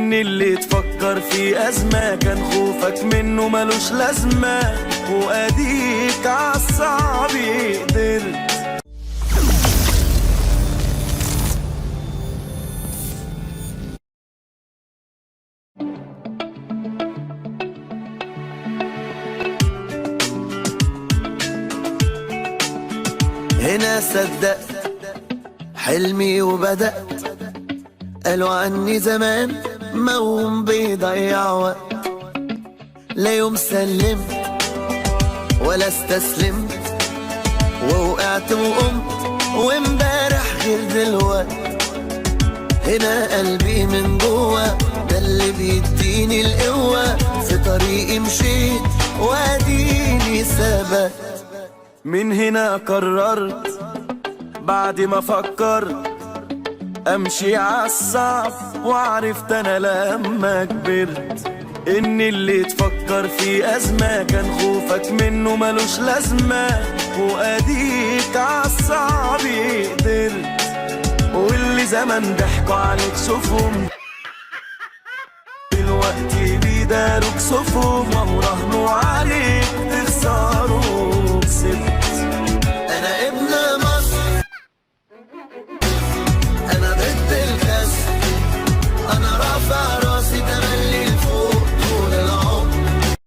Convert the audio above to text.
ان اللي تفكر في ازمة كان خوفك منه ملوش لازمة، واديك عالصعب قدرت. هنا صدقت حلمي وبدأت، قالوا عني زمان موهوم بيضيع وقت. لا يوم سلمت ولا استسلمت، ووقعت وقمت وامبارح غير دلوقت. هنا قلبي من جوا ده اللي بيديني القوة، في طريقي مشيت واديني ثبت. من هنا قررت بعد ما فكرت امشي عالصعب، وعرفت انا لما كبرت ان اللي تفكر في ازمة كان خوفك منه ملوش لازمة، واديك عالصعب قدرت. واللي زمان ضحكوا عليك شوفهم دلوقتي بيداروك صفهم، وراهنوا عليك